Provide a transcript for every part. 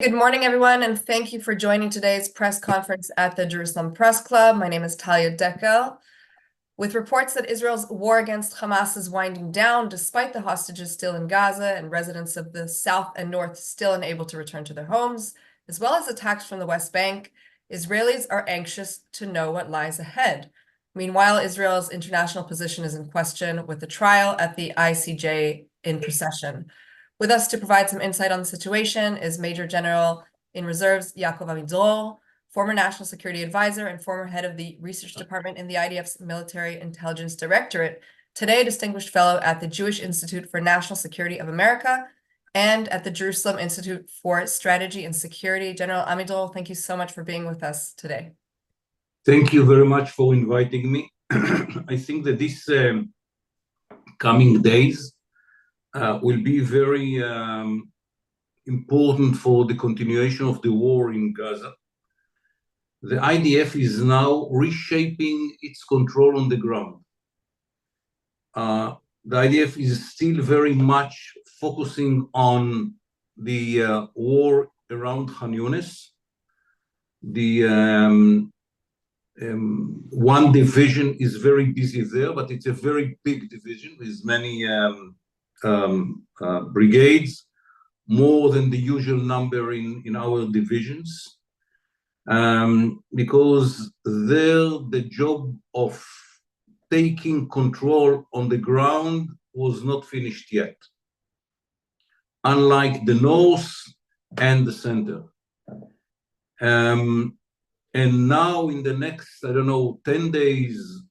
Good morning, everyone, and thank you for joining today's press conference at the Jerusalem Press Club. My name is Talia Dekel. With reports that Israel's war against Hamas is winding down, despite the hostages still in Gaza and residents of the south and north still unable to return to their homes, as well as attacks from the West Bank, Israelis are anxious to know what lies ahead. Meanwhile, Israel's international position is in question, with the trial at the ICJ in procession. With us to provide some insight on the situation is Major General in Reserves Yaacov Amidror, former National Security Advisor and former head of the Research Department in the IDF's Military Intelligence Directorate, today a Distinguished Fellow at the Jewish Institute for National Security of America and at the Jerusalem Institute for Strategy and Security. General Amidror, thank you so much for being with us today. Thank you very much for inviting me. I think that these coming days will be very important for the continuation of the war in Gaza. The IDF is now reshaping its control on the ground. The IDF is still very much focusing on the war around Khan Yunis. The one division is very busy there, but it's a very big division with many brigades, more than the usual number in our divisions, because there the job of taking control on the ground was not finished yet, unlike the north and the center. And now in the next, 10 days,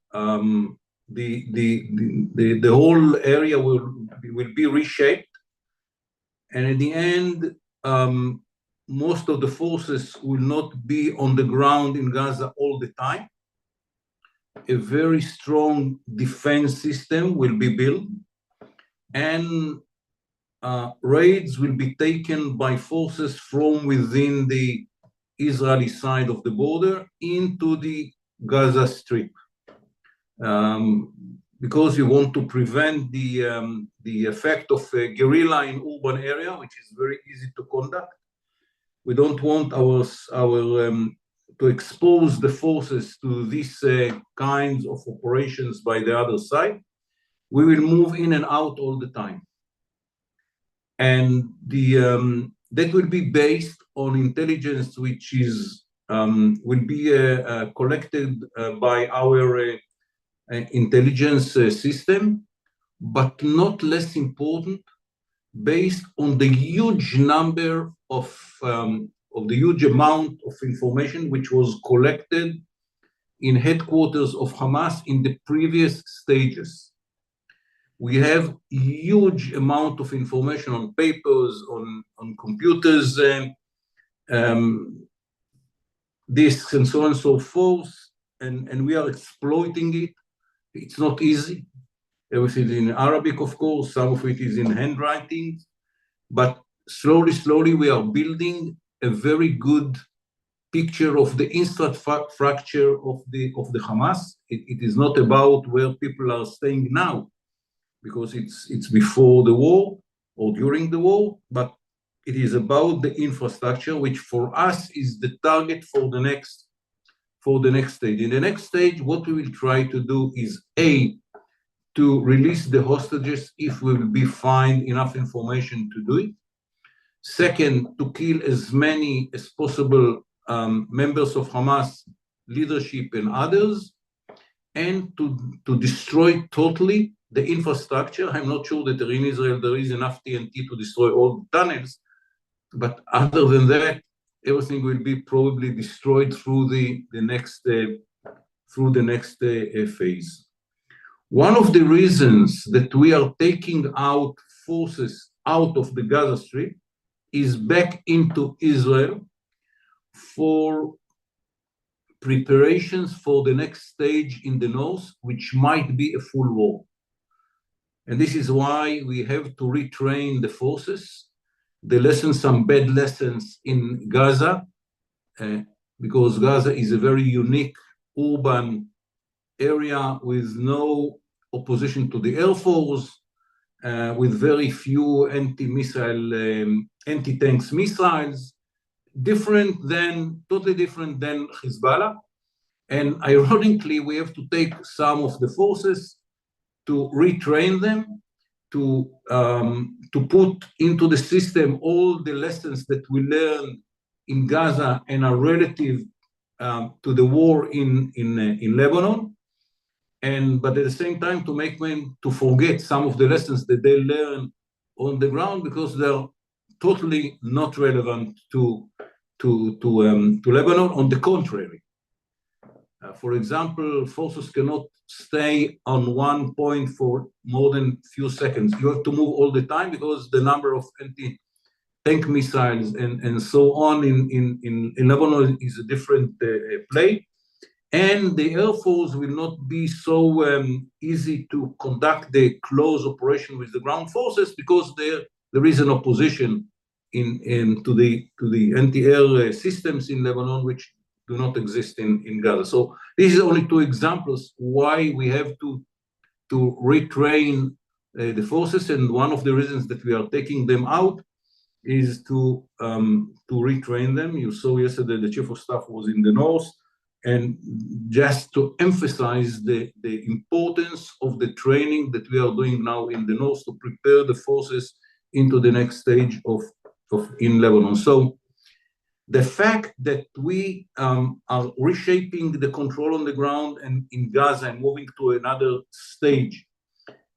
the whole area will be reshaped, and at the end, most of the forces will not be on the ground in Gaza all the time. A very strong defense system will be built, and raids will be taken by forces from within the Israeli side of the border into the Gaza Strip, because we want to prevent the effect of a guerrilla in urban area, which is very easy to conduct. We don't want to expose the forces to these kinds of operations by the other side. We will move in and out all the time, and that will be based on intelligence which is will be collected by our intelligence system, but not less important, based on the huge number of the huge amount of information which was collected in headquarters of Hamas in the previous stages. We have huge amount of information on papers, on computers, disks, and so on and so forth, and we are exploiting it. It's not easy. Everything is in Arabic, of course. Some of it is in handwriting, but slowly we are building a very good picture of the infrastructure of the Hamas. It is not about where people are staying now, because it's before the war or during the war, but it is about the infrastructure, which for us is the target for the next stage. In the next stage, what we will try to do is to release the hostages if we will find enough information to do it. Second, to kill as many as possible members of Hamas leadership and others, and to destroy totally the infrastructure. I'm not sure that in Israel there is enough TNT to destroy all the tunnels, but other than that, everything will be probably destroyed through the next phase. One of the reasons that we are taking out forces out of the Gaza Strip is back into Israel for preparations for the next stage in the north, which might be a full war. And this is why we have to retrain the forces. Some bad lessons in Gaza, because Gaza is a very unique urban area with no opposition to the Air Force, with very few anti-tanks missiles, totally different than Hezbollah. And ironically, we have to take some of the forces to retrain them, to put into the system all the lessons that we learned in Gaza and are relative to the war in Lebanon, but at the same time to make them to forget some of the lessons that they learn on the ground because they're totally not relevant to Lebanon. On the contrary, for example, forces cannot stay on one point for more than a few seconds. You have to move all the time because the number of anti-tank missiles and so on in Lebanon is a different play. And the Air Force will not be so easy to conduct the close operation with the ground forces because there is an opposition to the anti-air systems in Lebanon, which do not exist in Gaza. So this is only two examples why we have to retrain the forces, and one of the reasons that we are taking them out is to retrain them. You saw yesterday the chief of staff was in the north, and just to emphasize the importance of the training that we are doing now in the north to prepare the forces into the next stage of in Lebanon. So the fact that we are reshaping the control on the ground and in Gaza and moving to another stage,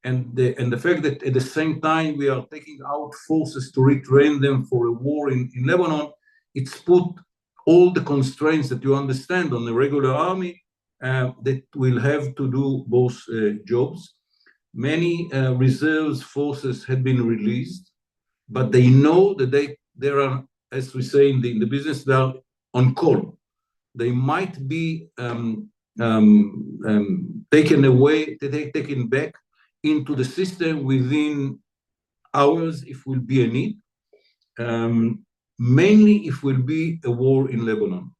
and the fact that at the same time we are taking out forces to retrain them for a war in Lebanon, it's put all the constraints that you understand on the regular army that will have to do both jobs. Many reserves forces had been released, but they know that they are, as we say in the business, they are on call. They might be taken away, taken back into the system within hours if will be a need, mainly if will be a war in Lebanon.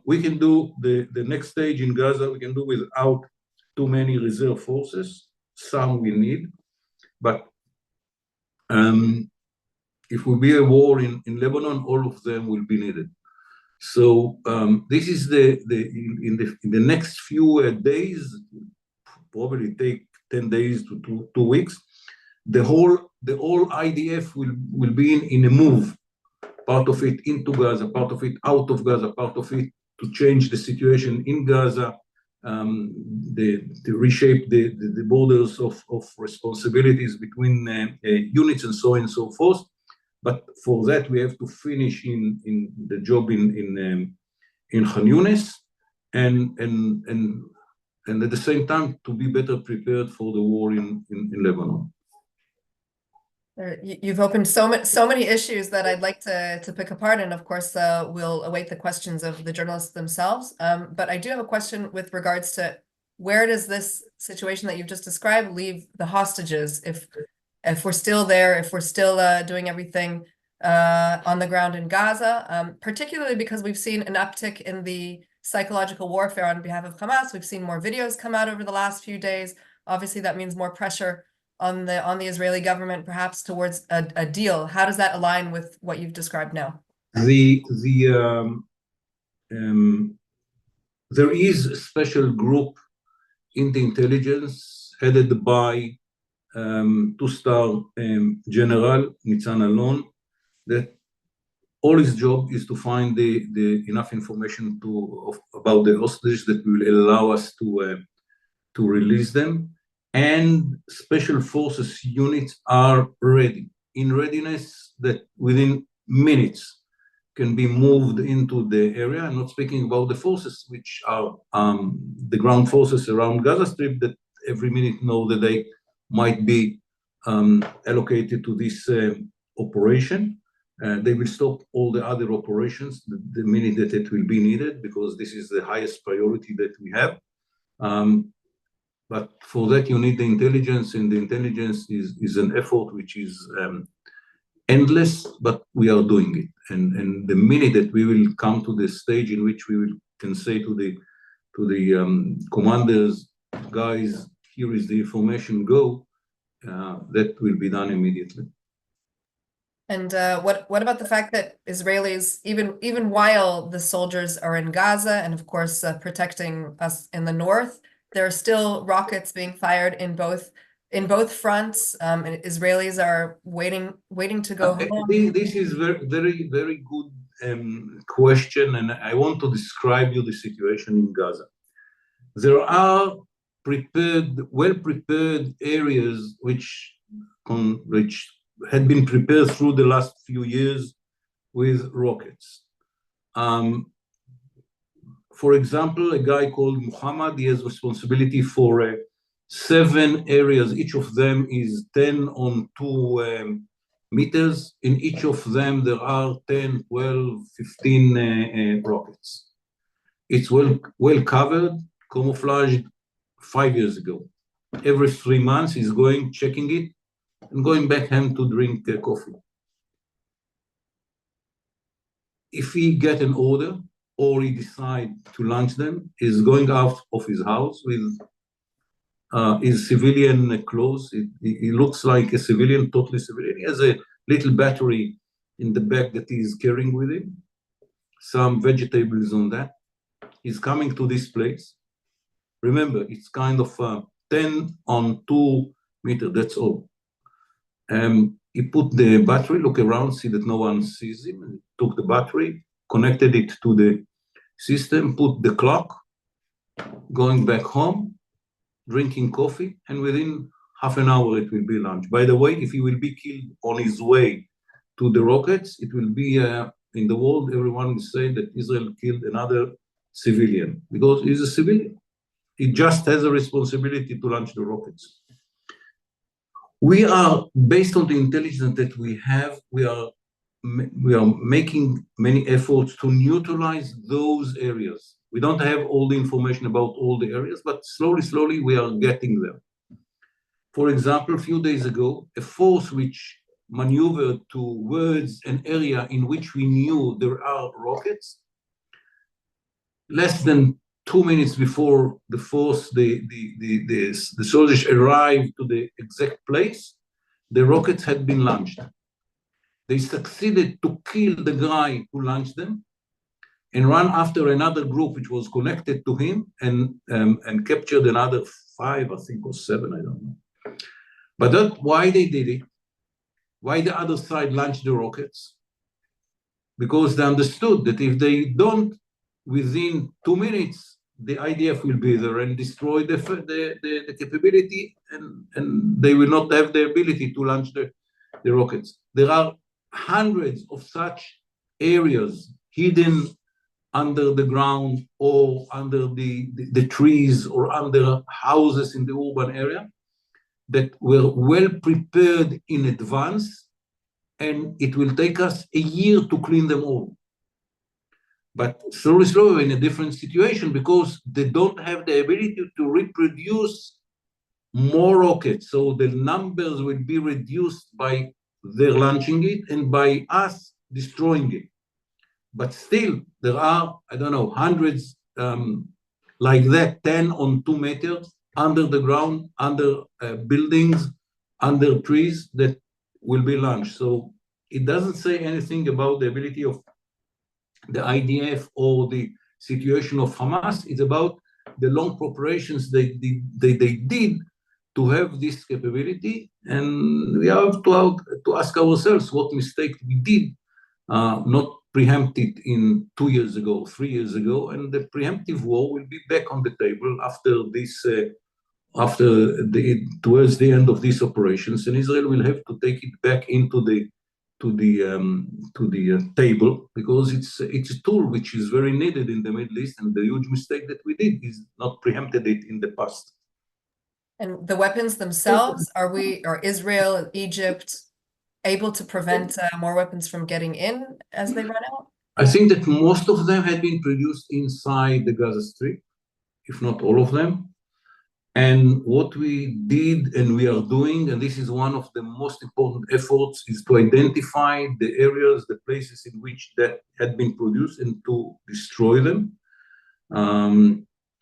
We can do the next stage in Gaza, we can do without too many reserve forces. Some we need, but if will be a war in Lebanon, all of them will be needed. So this is in the next few days, probably take 10 days to 2 weeks. The whole IDF will be in a move. Part of it into Gaza, part of it out of Gaza, part of it to change the situation in Gaza, to reshape the borders of responsibilities between units and so on and so forth. But for that, we have to finish in the job in Khan Yunis, and at the same time to be better prepared for the war in Lebanon. You've opened so many issues that I'd like to pick apart, and of course we'll await the questions of the journalists themselves. But I do have a question with regards to where does this situation that you've just described leave the hostages if we're still there, if we're still doing everything on the ground in Gaza, particularly because we've seen an uptick in the psychological warfare on behalf of Hamas. We've seen more videos come out over the last few days. Obviously, that means more pressure on the Israeli government, perhaps towards a deal. How does that align with what you've described now? There is a special group in the intelligence headed by two-star General Nitzan Alon, that all his job is to find the enough information about the hostages that will allow us to release them. And special forces units are ready, in readiness, that within minutes can be moved into the area. I'm not speaking about the forces, which are the ground forces around Gaza Strip, that every minute know that they might be allocated to this operation. They will stop all the other operations the minute that it will be needed, because this is the highest priority that we have. But for that, you need the intelligence, and the intelligence is an effort which is endless, but we are doing it. And the minute that we will come to the stage in which we can say to the commanders, guys, here is the information, go, that will be done immediately. And what about the fact that Israelis, even while the soldiers are in Gaza and of course protecting us in the north, there are still rockets being fired in both fronts, and Israelis are waiting to go home. This is very, very good question, and I want to describe you the situation in Gaza. There are well-prepared areas which had been prepared through the last few years with rockets. For example, a guy called Muhammad, he has responsibility for 7 areas. Each of them is 10 on 2 meters. In each of them, there are 10, 12, 15 rockets. It's well covered, camouflaged 5 years ago. Every 3 months, he's going, checking it, and going back home to drink coffee. If he get an order or he decide to launch them, he's going out of his house with his civilian clothes. He looks like a civilian, totally civilian. He has a little battery in the bag that he's carrying with him, some vegetables on that. He's coming to this place. Remember, it's kind of 10 on 2 meters, that's all. He put the battery, look around, see that no one sees him, and took the battery, connected it to the system, put the clock, going back home, drinking coffee, and within half an hour it will be launched. By the way, if he will be killed on his way to the rockets, it will be in the world, everyone will say that Israel killed another civilian, because he's a civilian. He just has a responsibility to launch the rockets. We are, based on the intelligence that we have, we are making many efforts to neutralize those areas. We don't have all the information about all the areas, but slowly we are getting there. For example, a few days ago, a force which maneuvered towards an area in which we knew there are rockets, less than 2 minutes before the force, the soldiers arrived to the exact place, the rockets had been launched. They succeeded to kill the guy who launched them and run after another group which was connected to him and captured another 5, I think, or 7, I don't know. But that's why they did it. Why the other side launched the rockets? Because they understood that if they don't, within 2 minutes, the IDF will be there and destroy the capability, and they will not have the ability to launch the rockets. There are hundreds of such areas hidden under the ground or under the trees or under houses in the urban area that were well prepared in advance, and it will take us a year to clean them all. But slowly we're in a different situation because they don't have the ability to reproduce more rockets. So the numbers will be reduced by their launching it and by us destroying it. But still, there are, I don't know, hundreds like that, 10 on 2 meters, under the ground, under buildings, under trees that will be launched. So it doesn't say anything about the ability of the IDF or the situation of Hamas. It's about the long preparations they did to have this capability, and we have to ask ourselves what mistake we did not preempt it in 2 years ago, 3 years ago, and the preemptive war will be back on the table after this, towards the end of these operations, and Israel will have to take it back into the table, because it's a tool which is very needed in the Middle East, and the huge mistake that we did is not preempted it in the past. And the weapons themselves, are Israel and Egypt able to prevent more weapons from getting in as they run out? I think that most of them had been produced inside the Gaza Strip, if not all of them. And what we did and we are doing, and this is one of the most important efforts, is to identify the areas, the places in which that had been produced and to destroy them.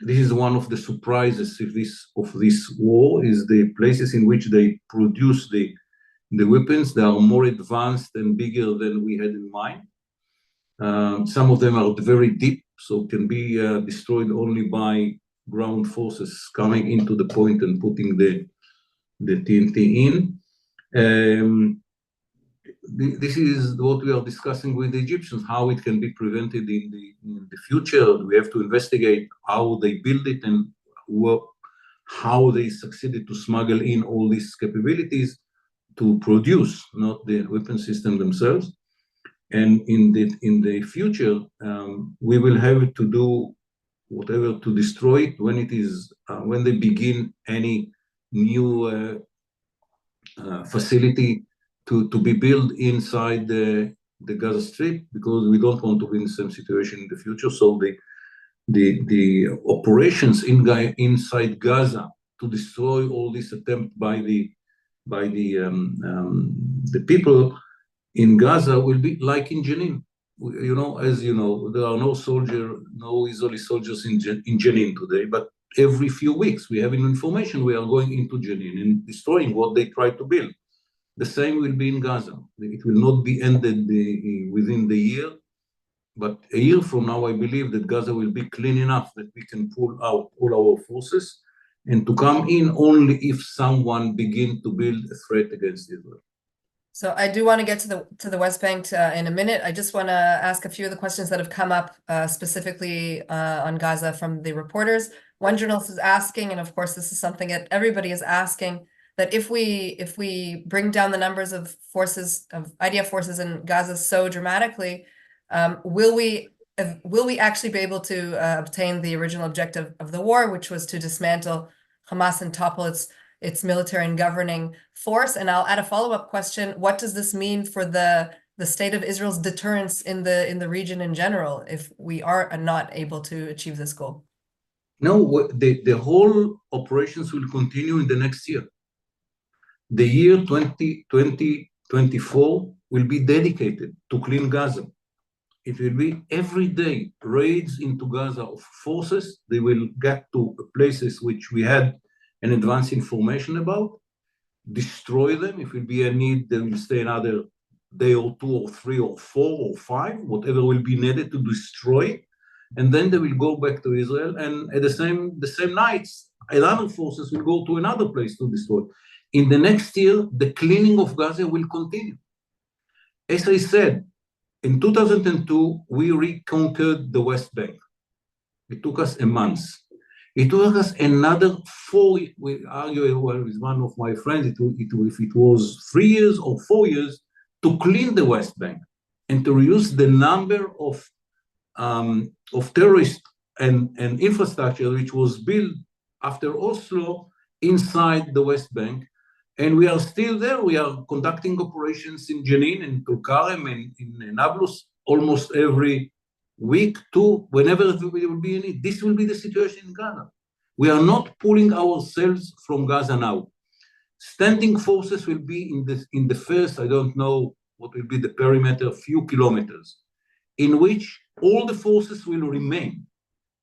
This is one of the surprises of this war, is the places in which they produce the weapons. They are more advanced and bigger than we had in mind. Some of them are very deep, so can be destroyed only by ground forces coming into the point and putting the TNT in. This is what we are discussing with the Egyptians, how it can be prevented in the future. We have to investigate how they build it and how they succeeded to smuggle in all these capabilities to produce, not the weapon system themselves. And in the future, we will have to do whatever to destroy it when they begin any new facility to be built inside the Gaza Strip, because we don't want to be in the same situation in the future. So the operations inside Gaza to destroy all this attempt by the people in Gaza will be like in Jenin. As you know, there are no Israeli soldiers in Jenin today, but every few weeks we have information we are going into Jenin and destroying what they try to build. The same will be in Gaza. It will not be ended within the year, but a year from now, I believe that Gaza will be clean enough that we can pull out all our forces and to come in only if someone begin to build a threat against Israel. So I do want to get to the West Bank in a minute. I just want to ask a few of the questions that have come up specifically on Gaza from the reporters. One journalist is asking, and of course this is something that everybody is asking, that if we bring down the numbers of IDF forces in Gaza so dramatically, will we actually be able to obtain the original objective of the war, which was to dismantle Hamas and topple its military and governing force? And I'll add a follow-up question: what does this mean for the state of Israel's deterrence in the region in general if we are not able to achieve this goal? No, the whole operations will continue in the next year. The year 2024 will be dedicated to clean Gaza. It will be every day raids into Gaza of forces. They will get to places which we had an advance information about, destroy them. If it will be a need, they will stay another day or 2 or 3 or 4 or 5, whatever will be needed to destroy. And then they will go back to Israel. And at the same nights, Iranian forces will go to another place to destroy. In the next year, the cleaning of Gaza will continue. As I said, in 2002, we reconquered the West Bank. It took us a month. It took us another 4 years. We argue with one of my friends, if it was 3 years or 4 years to clean the West Bank and to reduce the number of terrorists and infrastructure which was built after Oslo inside the West Bank. And we are still there. We are conducting operations in Jenin and Tulkarem and in Nablus almost every week too, whenever there will be any. This will be the situation in Gaza. We are not pulling ourselves from Gaza now. Standing forces will be in the first, I don't know what will be the perimeter, few kilometers, in which all the forces will remain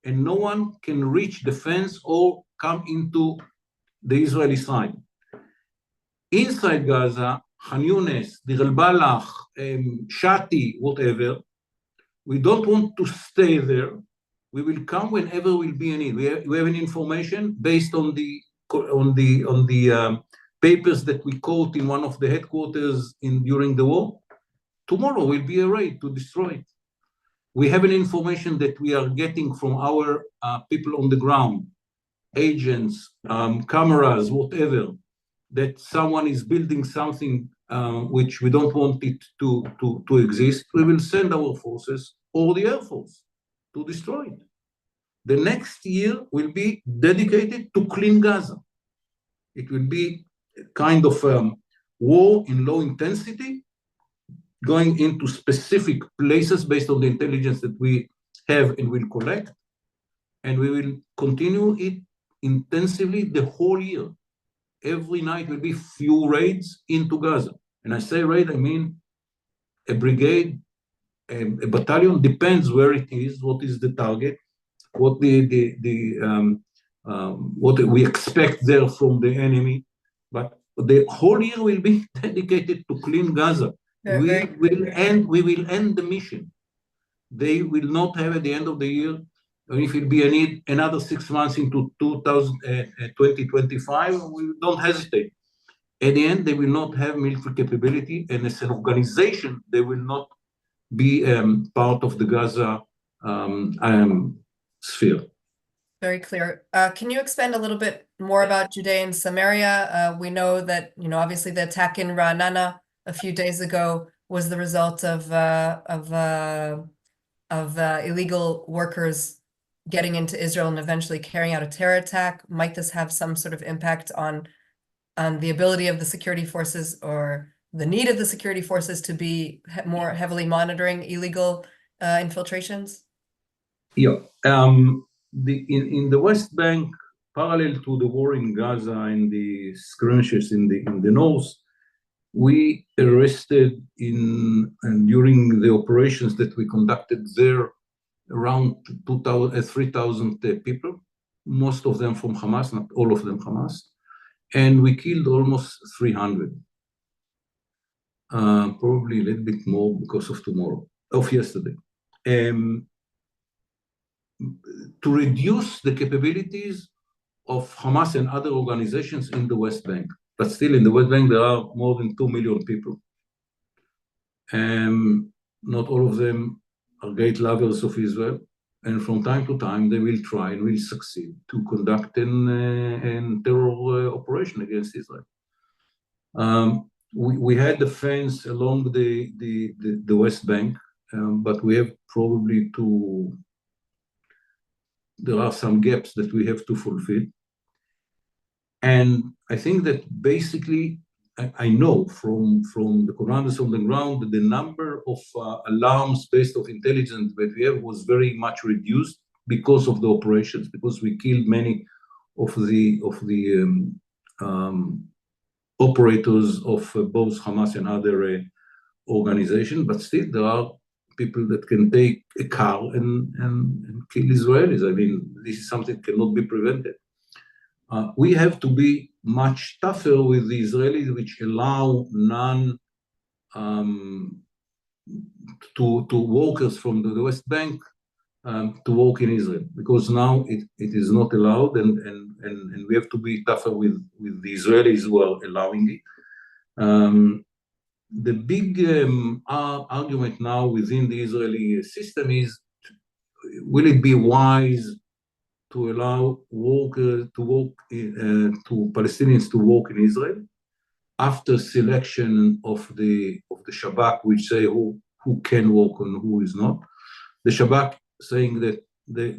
and no one can reach the fence or come into the Israeli side. Inside Gaza, Khan Yunis, Deir el-Balach, Shati, whatever, we don't want to stay there. We will come whenever will be a need. We have an information based on the papers that we quote in one of the headquarters during the war. Tomorrow will be a raid to destroy it. We have an information that we are getting from our people on the ground, agents, cameras, whatever, that someone is building something which we don't want it to exist. We will send our forces or the Air Force to destroy it. The next year will be dedicated to clean Gaza. It will be a kind of war in low intensity, going into specific places based on the intelligence that we have and will collect. And we will continue it intensively the whole year. Every night will be few raids into Gaza. And I say raid, I mean a brigade, a battalion, depends where it is, what is the target, what what we expect there from the enemy. But the whole year will be dedicated to clean Gaza. We will end the mission. They will not have at the end of the year, and if it be a need, another 6 months into 2025, we don't hesitate. At the end, they will not have military capability, and as an organization, they will not be part of the Gaza sphere. Very clear. Can you expand a little bit more about Judea and Samaria? We know that, obviously the attack in Ra'anana a few days ago was the result of illegal workers getting into Israel and eventually carrying out a terror attack. Might this have some sort of impact on the ability of the security forces or the need of the security forces to be more heavily monitoring illegal infiltrations? Yeah. In the West Bank, parallel to the war in Gaza and the skirmishes in the north, we arrested during the operations that we conducted there around 3,000 people, most of them from Hamas, not all of them Hamas, and we killed almost 300. Probably a little bit more because of yesterday. To reduce the capabilities of Hamas and other organizations in the West Bank. But still in the West Bank, there are more than 2 million people. Not all of them are great lovers of Israel. And from time to time, they will try and will succeed to conduct a terror operation against Israel. We had the fence along the West Bank, but we have probably there are some gaps that we have to fulfill. And I think that basically, I know from the commanders on the ground that the number of alarms based on intelligence that we have was very much reduced because of the operations, because we killed many of the operators of both Hamas and other organizations, but still there are people that can take a car and kill Israelis. I mean, this is something that cannot be prevented. We have to be much tougher with the Israelis, which allow to workers from the West Bank to work in Israel, because now it is not allowed, and we have to be tougher with the Israelis who are allowing it. The big argument now within the Israeli system is, will it be wise to allow workers to work, to Palestinians to work in Israel after selection of the Shabak, which say who can work and who is not. The Shabak saying that they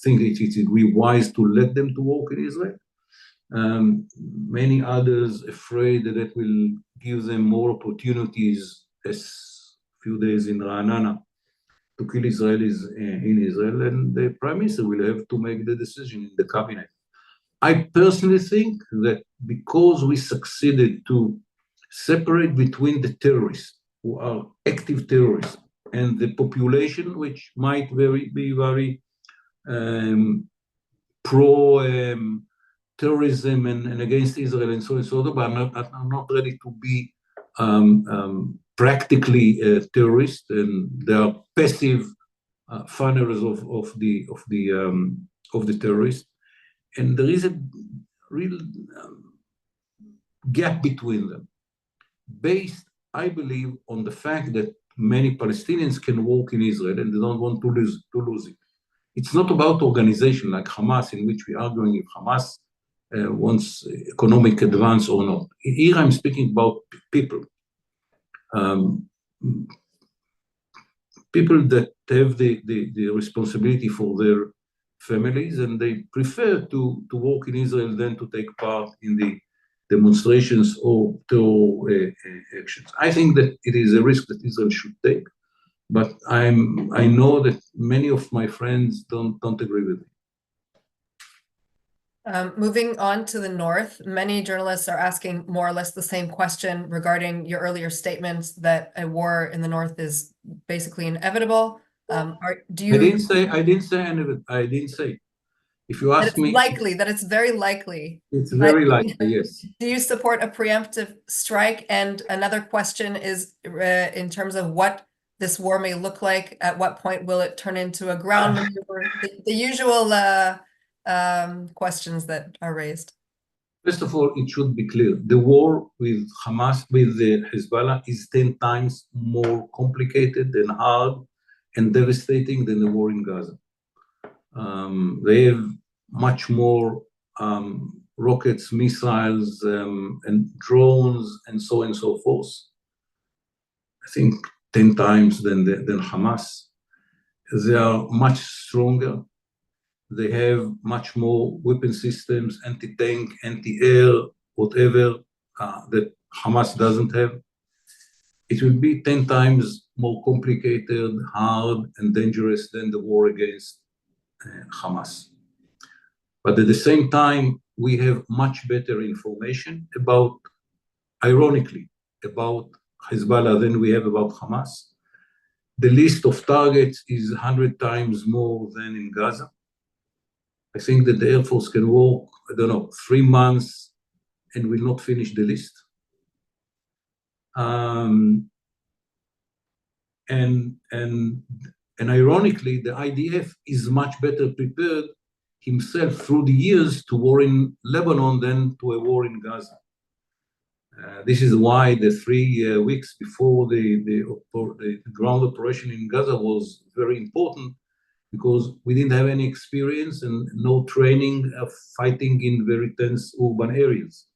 think it would be wise to let them to work in Israel. Many others afraid that it will give them more opportunities, as few days in Ra'anana, to kill Israelis in Israel, and the Prime Minister will have to make the decision in the cabinet. I personally think that because we succeeded to separate between the terrorists, who are active terrorists, and the population, which might be very pro terrorism and against Israel and so on and so on, but I'm not ready to be practically terrorists, and they are passive funnels of the terrorists, and there is a real gap between them, based, I believe, on the fact that many Palestinians can work in Israel and they don't want to lose it. It's not about organization like Hamas, in which we are arguing if Hamas wants economic advance or not. Here I'm speaking about people. People that have the responsibility for their families, and they prefer to work in Israel than to take part in the demonstrations or terror actions. I think that it is a risk that Israel should take, but I know that many of my friends don't agree with me. Moving on to the north, many journalists are asking more or less the same question regarding your earlier statements that a war in the north is basically inevitable. Do you? I didn't say. If you ask me, that it's very likely. it's very likely, yes. Do you support a preemptive strike? And another question is in terms of what this war may look like, at what point will it turn into a ground maneuver? The usual questions that are raised. First of all, it should be clear. The war with Hamas, with the Hezbollah, is 10 times more complicated and hard and devastating than the war in Gaza. They have much more rockets, missiles, and drones, and so on and so forth. I think 10 times than Hamas. They are much stronger. They have much more weapon systems, anti-tank, anti-air, whatever, that Hamas doesn't have. It will be 10 times more complicated, hard, and dangerous than the war against Hamas. But at the same time, we have much better information about, ironically, about Hezbollah than we have about Hamas. The list of targets is 100 times more than in Gaza. I think that the Air Force can work, 3 months and will not finish the list. And ironically, the IDF is much better prepared himself through the years to war in Lebanon than to a war in Gaza. This is why the 3 weeks before the ground operation in Gaza was very important, because we didn't have any experience and no training of fighting in very tense urban areas.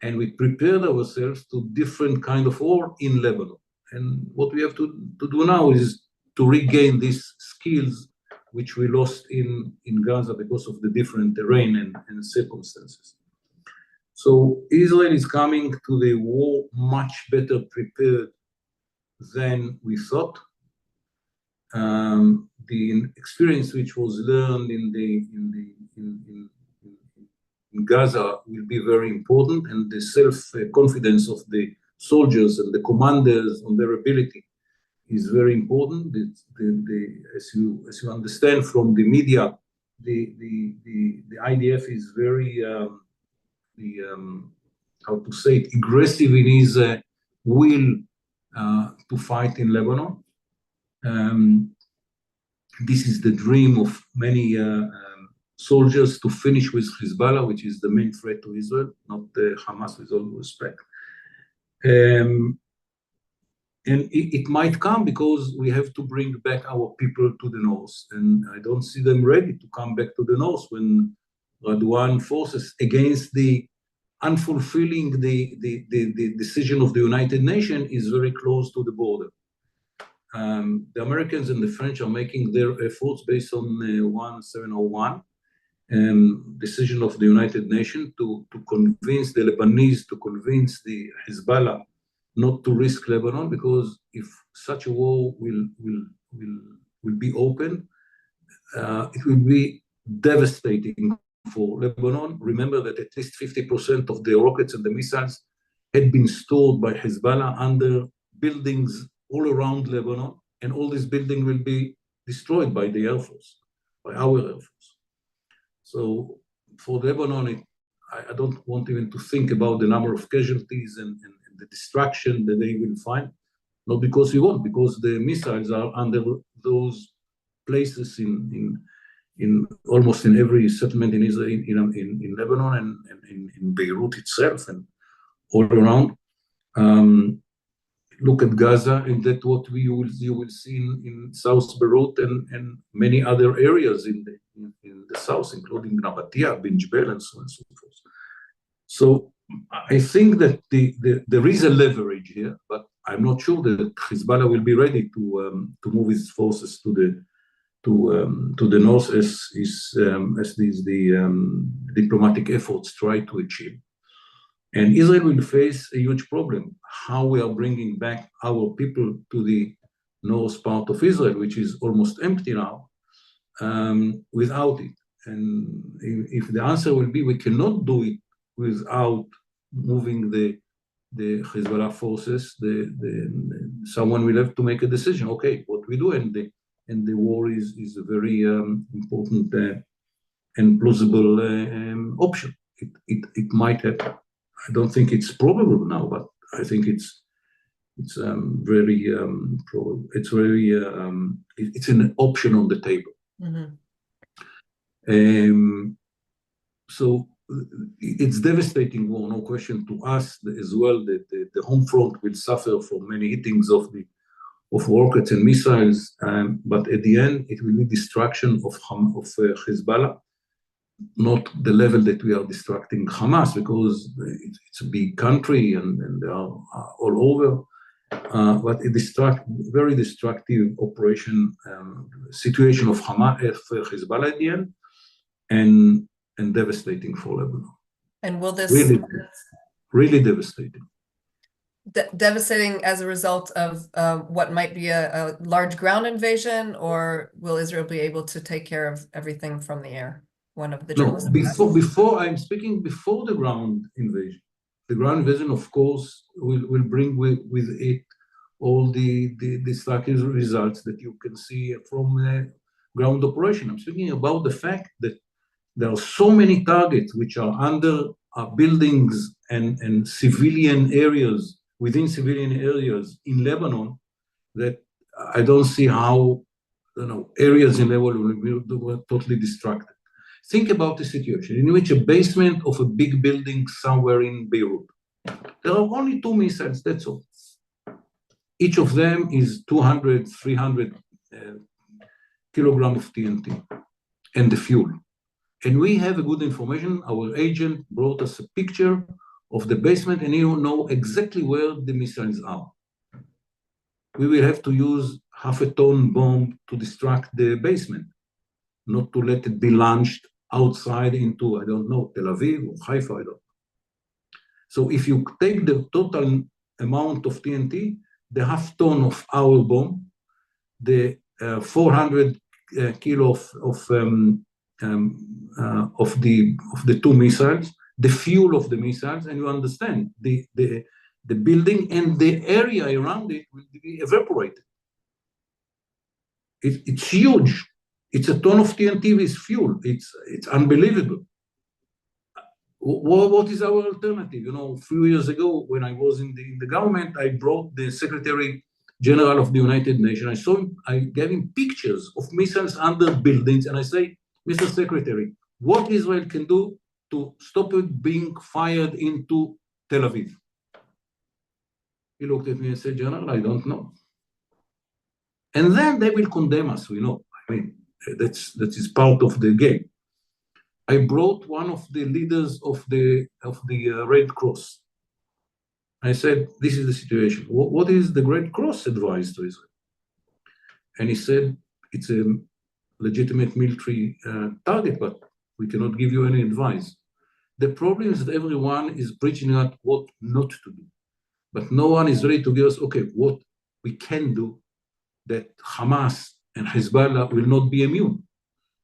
And we prepared ourselves to different kind of war in Lebanon. And what we have to do now is to regain these skills which we lost in Gaza because of the different terrain and circumstances. So Israel is coming to the war much better prepared than we thought. The experience which was learned in Gaza will be very important, and the self-confidence of the soldiers and the commanders on their ability is very important. As you understand from the media, the IDF is very how to say it, aggressive in his will to fight in Lebanon. This is the dream of many soldiers, to finish with Hezbollah, which is the main threat to Israel, not Hamas, with all respect. And it might come because we have to bring back our people to the north. And I don't see them ready to come back to the north when Radwan forces against the unfulfilling the decision of the United Nations is very close to the border. The Americans and the French are making their efforts based on 1701 decision of the United Nations to convince the Lebanese, to convince the Hezbollah not to risk Lebanon, because if such a war will be open, it will be devastating for Lebanon. Remember that at least 50% of the rockets and the missiles had been stored by Hezbollah under buildings all around Lebanon, and all these buildings will be destroyed by the Air Force, by our Air Force. So for Lebanon, I don't want even to think about the number of casualties and the destruction that they will find, not because we want, because the missiles are under those places in almost in every settlement in Israel, in Lebanon and in Beirut itself and all around. Look at Gaza, and that's what you will see in South Beirut and many other areas in the south, including Nabatia, Bin Jbel, and so on and so forth. So I think that there is a leverage here, but I'm not sure that Hezbollah will be ready to move its forces to the north as the diplomatic efforts try to achieve. And Israel will face a huge problem, how we are bringing back our people to the north part of Israel, which is almost empty now, without it. And if the answer will be we cannot do it without moving the Hezbollah forces, someone will have to make a decision. Okay, what we do, and the war is a very important and plausible option. It might happen. I don't think it's probable now, but I think it's very probable. It's very it's an option on the table. So it's devastating war, no question to us as well. That the home front will suffer from many hittings of rockets and missiles, but at the end it will be destruction of Hezbollah, not the level that we are destructing Hamas, because it's a big country and they are all over. But a very destructive operation situation of Hamas, Hezbollah at the end, and devastating for Lebanon. And will this really devastating? Devastating as a result of what might be a large ground invasion, or will Israel be able to take care of everything from the air? One of the journalists. No, before I'm speaking before the ground invasion. The ground invasion, of course, will bring with it all the destructive results that you can see from ground operation. I'm speaking about the fact that there are so many targets which are under buildings and civilian areas, within civilian areas in Lebanon, that I don't see how areas in Lebanon will be totally destructed. Think about the situation in which a basement of a big building somewhere in Beirut, there are only 2 missiles, that's all. Each of them is 200, 300 kilograms of TNT and the fuel. And we have a good information. Our agent brought us a picture of the basement, and you know exactly where the missiles are. We will have to use half-a-ton bomb to destruct the basement, not to let it be launched outside into, I don't know, Tel Aviv or Haifa, I don't know. So if you take the total amount of TNT, the half-ton of our bomb, the 400 kilo of the 2 missiles, the fuel of the missiles, and you understand the building and the area around it will be evaporated. It's huge. It's a ton of TNT with fuel. It's unbelievable. What is our alternative? A few years ago, when I was in the government, I brought the Secretary General of the United Nations. I gave him pictures of missiles under buildings, and I say, Mr. Secretary, what Israel can do to stop it being fired into Tel Aviv? He looked at me and said, General, I don't know. And then they will condemn us, we know. I mean, that is part of the game. I brought one of the leaders of the Red Cross. I said, this is the situation. What is the Red Cross advice to Israel? And he said, it's a legitimate military target, but we cannot give you any advice. The problem is that everyone is preaching out what not to do, but no one is ready to give us, okay, what we can do that Hamas and Hezbollah will not be immune.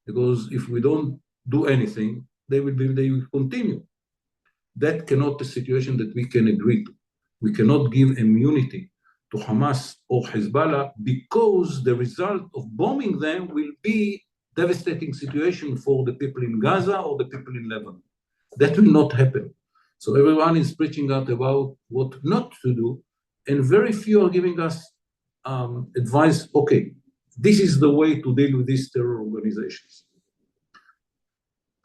Because if we don't do anything, they will continue. That cannot be a situation that we can agree to. We cannot give immunity to Hamas or Hezbollah, because the result of bombing them will be devastating situation for the people in Gaza or the people in Lebanon. That will not happen. So everyone is preaching out about what not to do, and very few are giving us advice, okay, this is the way to deal with these terror organizations.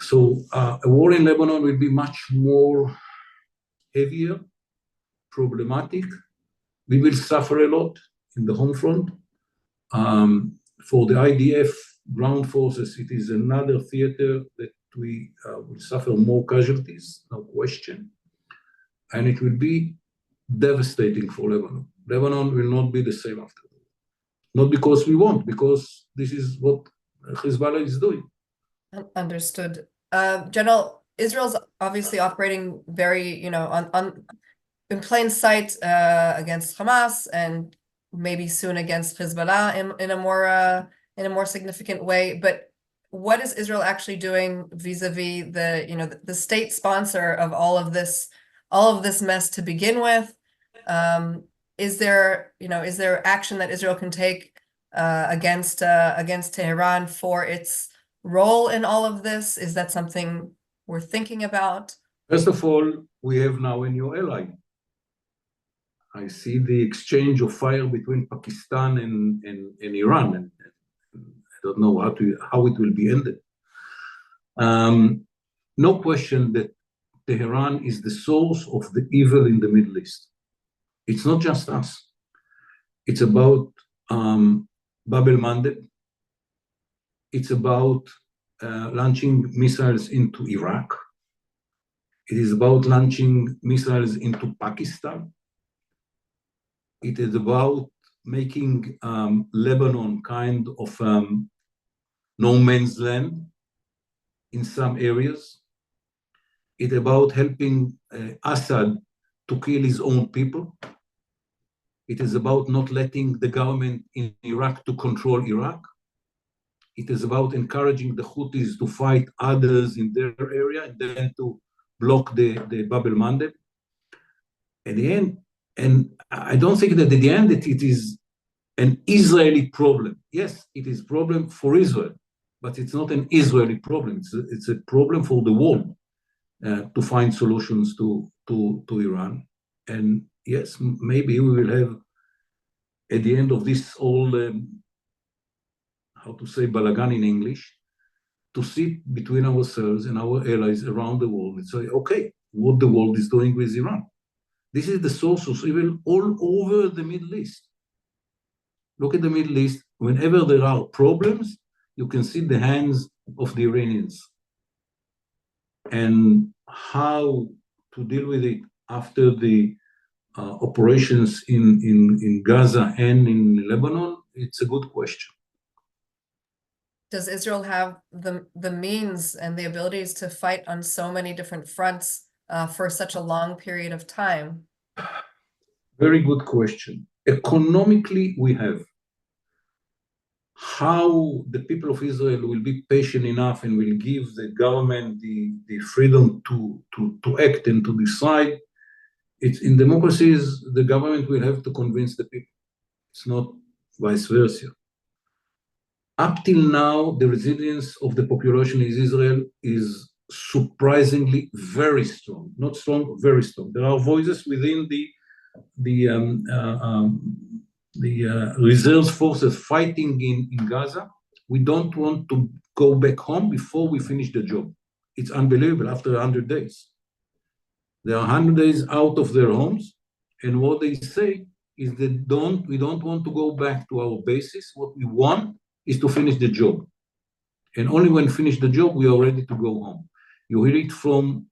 So a war in Lebanon will be much more heavier, problematic. We will suffer a lot in the home front. For the IDF ground forces, it is another theater that we will suffer more casualties, no question. And it will be devastating for Lebanon. Lebanon will not be the same after that. Not because we want, because this is what Hezbollah is doing. Understood. General, Israel's obviously operating very, in plain sight against Hamas, and maybe soon against Hezbollah in a more significant way. But what is Israel actually doing vis-a-vis the state sponsor of all of this mess to begin with? Is there action that Israel can take against Tehran for its role in all of this? Is that something we're thinking about? First of all, we have now a new ally. I see the exchange of fire between Pakistan and Iran, and I don't know how it will be ended. No question that Tehran is the source of the evil in the Middle East. It's not just us. It's about Bab el-Mandeb. It's about launching missiles into Iraq. It is about launching missiles into Pakistan. It is about making Lebanon kind of no man's land in some areas. It's about helping Assad to kill his own people. It is about not letting the government in Iraq to control Iraq. It is about encouraging the Houthis to fight others in their area and then to block the Bab el-Mandeb. At the end, and I don't think that at the end that it is an Israeli problem. Yes, it is a problem for Israel, but it's not an Israeli problem. It's a problem for the world to find solutions to Iran. And yes, maybe we will have, at the end of this all, how to say, balagan in English, to sit between ourselves and our allies around the world and say, okay, what the world is doing with Iran. This is the source of evil all over the Middle East. Look at the Middle East. Whenever there are problems, you can see the hands of the Iranians. And how to deal with it after the operations in Gaza and in Lebanon, it's a good question. Does Israel have the means and the abilities to fight on so many different fronts for such a long period of time? Very good question. Economically, we have. How the people of Israel will be patient enough and will give the government the freedom to act and to decide. It's in democracies, the government will have to convince the people. It's not vice versa. Up till now, the resilience of the population in Israel is surprisingly very strong. Not strong, very strong. There are voices within the reserve forces fighting in Gaza. We don't want to go back home before we finish the job. It's unbelievable after 100 days. They are 100 days out of their homes, and what they say is that we don't want to go back to our bases. What we want is to finish the job. And only when finish the job, we are ready to go home. You hear it from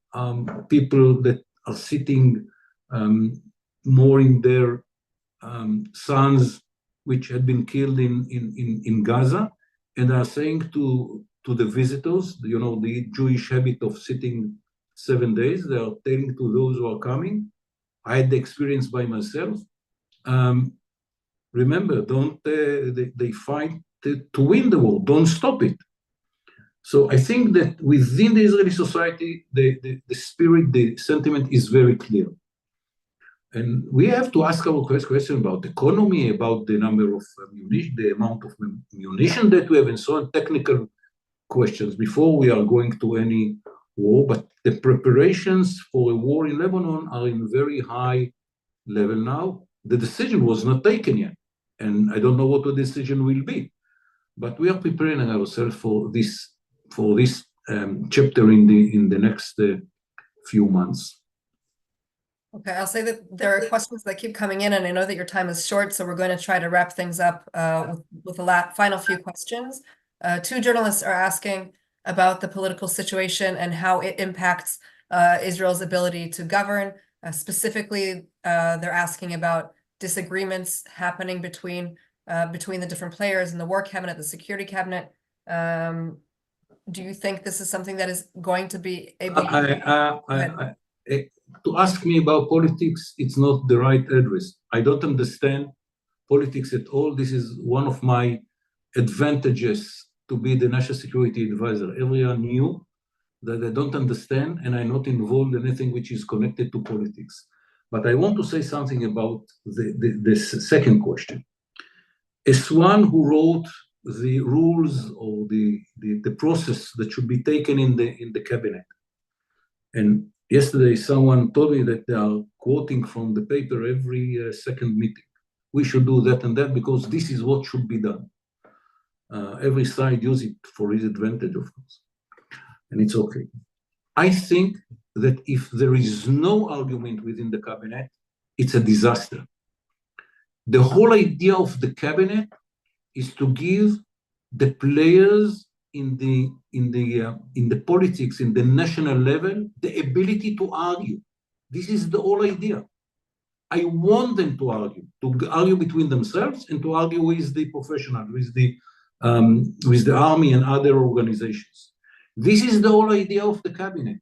people that are sitting more in their sons, which had been killed in Gaza, and are saying to the visitors, you know, the Jewish habit of sitting 7 days, they are telling to those who are coming, I had the experience by myself. Remember, they fight to win the war, don't stop it. So I think that within the Israeli society, the spirit, the sentiment is very clear. And we have to ask our question about the economy, about the number of munition, the amount of munition that we have, and so on, technical questions before we are going to any war. But the preparations for a war in Lebanon are in very high level now. The decision was not taken yet, and I don't know what the decision will be. But we are preparing ourselves for this chapter in the next few months. Okay, I'll say that there are questions that keep coming in, and I know that your time is short, so we're going to try to wrap things up with the final few questions. Two journalists are asking about the political situation and how it impacts Israel's ability to govern. Specifically, they're asking about disagreements happening between the different players in the war cabinet, the security cabinet. Do you think this is something that is going to be able to ask me about politics, it's not the right address. I don't understand politics at all. This is one of my advantages to be the national security advisor. Everyone knew that I don't understand and I'm not involved in anything which is connected to politics. But I want to say something about this second question. As one who wrote the rules or the process that should be taken in the cabinet. And yesterday, someone told me that they are quoting from the paper every second meeting. We should do that and that because this is what should be done. Every side uses it for his advantage, of course, and it's okay. I think that if there is no argument within the cabinet, it's a disaster. The whole idea of the cabinet is to give the players in the politics, in the national level, the ability to argue. This is the whole idea. I want them to argue between themselves and to argue with the professionals, with the army and other organizations. This is the whole idea of the cabinet.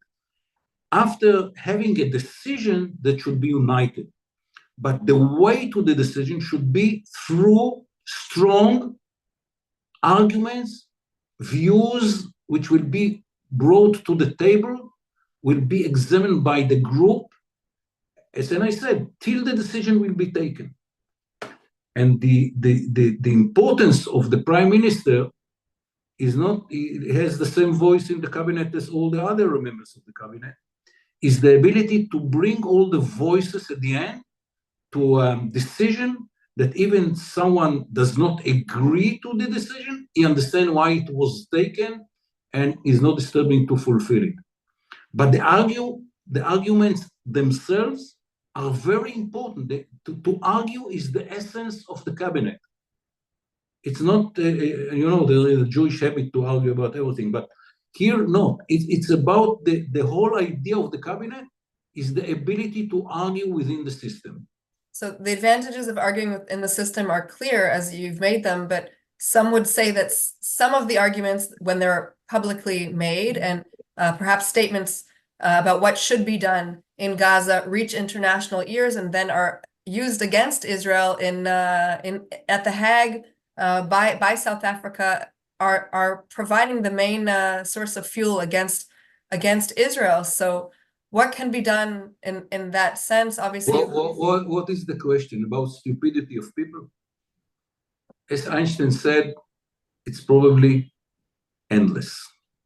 After having a decision that should be united, but the way to the decision should be through strong arguments, views which will be brought to the table, will be examined by the group, as I said, till the decision will be taken. And the importance of the prime minister is not, he has the same voice in the cabinet as all the other members of the cabinet, is the ability to bring all the voices at the end to a decision that even someone does not agree to the decision, he understands why it was taken and is not disturbing to fulfill it. But the arguments themselves are very important. To argue is the essence of the cabinet. It's not, there is a Jewish habit to argue about everything, but here, no. It's about the whole idea of the cabinet is the ability to argue within the system. So the advantages of arguing within the system are clear as you've made them, but some would say that some of the arguments, when they're publicly made and perhaps statements about what should be done in Gaza, reach international ears and then are used against Israel at The Hague by South Africa, are providing the main source of fuel against Israel. So what can be done in that sense? Obviously, what is the question about stupidity of people? As Einstein said, it's probably endless.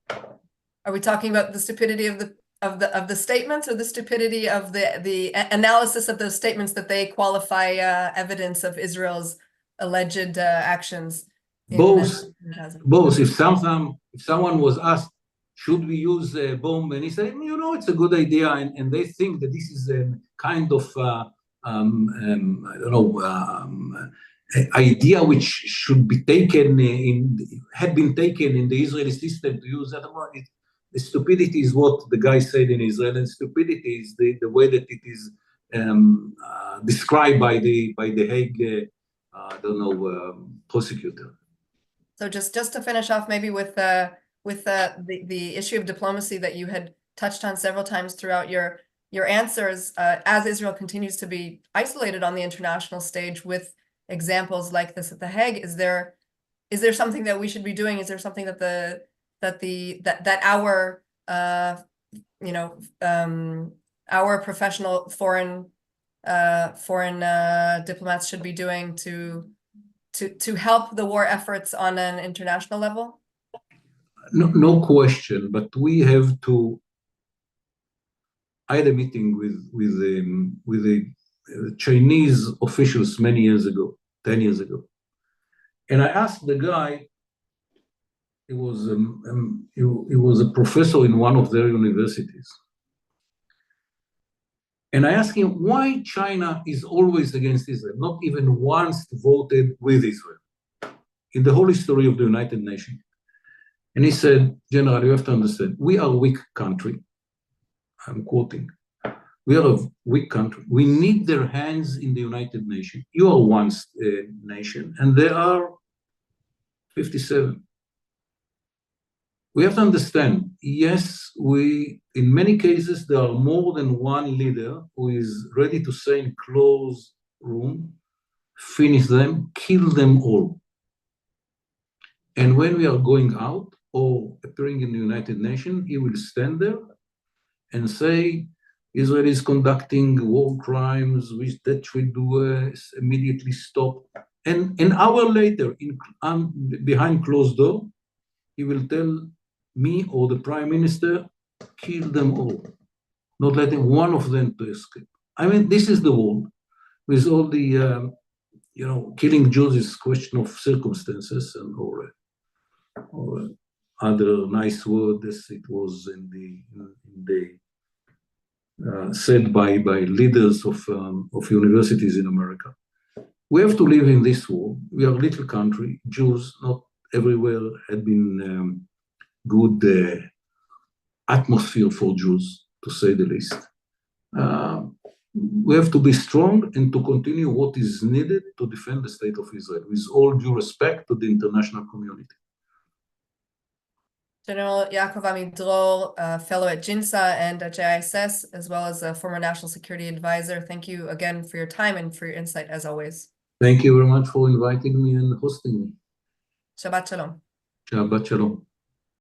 Are we talking about the stupidity of the statements, or the stupidity of the analysis of those statements that they qualify evidence of Israel's alleged actions? Both. If someone was asked, should we use a bomb, and he said, it's a good idea, and they think that this is a kind of idea which should be taken had been taken in the Israeli system to use that. The stupidity is what the guy said in Israel, and stupidity is the way that it is described by the Hague, prosecutor. So just to finish off, maybe with the issue of diplomacy that you had touched on several times throughout your answers, as Israel continues to be isolated on the international stage with examples like this at The Hague, is there something that we should be doing? Is there something that our professional foreign diplomats should be doing to help the war efforts on an international level? No question, but we have to. I had a meeting with the Chinese officials many years ago, 10 years ago, and I asked the guy. He was a professor in one of their universities, and I asked him why China is always against Israel, not even once voted with Israel in the whole history of the United Nations. And he said, General, you have to understand, we are a weak country. I'm quoting. We are a weak country. We need their hands in the United Nations. You are one nation, and there are 57. We have to understand, yes, in many cases, there are more than one leader who is ready to say in closed room, finish them, kill them all. And when we are going out or appearing in the United Nations, he will stand there and say, Israel is conducting war crimes, which that should do immediately stop. And an hour later, behind closed door, he will tell me or the prime minister, kill them all, not letting one of them to escape. I mean, this is the world with all the, killing Jews is a question of circumstances and or other nice word as it was in the said by leaders of universities in America. We have to live in this world. We are a little country. Jews, not everywhere had been good atmosphere for Jews, to say the least. We have to be strong and to continue what is needed to defend the state of Israel, with all due respect to the international community. General Yaacov Amidror, fellow at JINSA and at JISS, as well as a former national security advisor. Thank you again for your time and for your insight, as always. Thank you very much for inviting me and hosting me. Shabbat Shalom. Shabbat Shalom.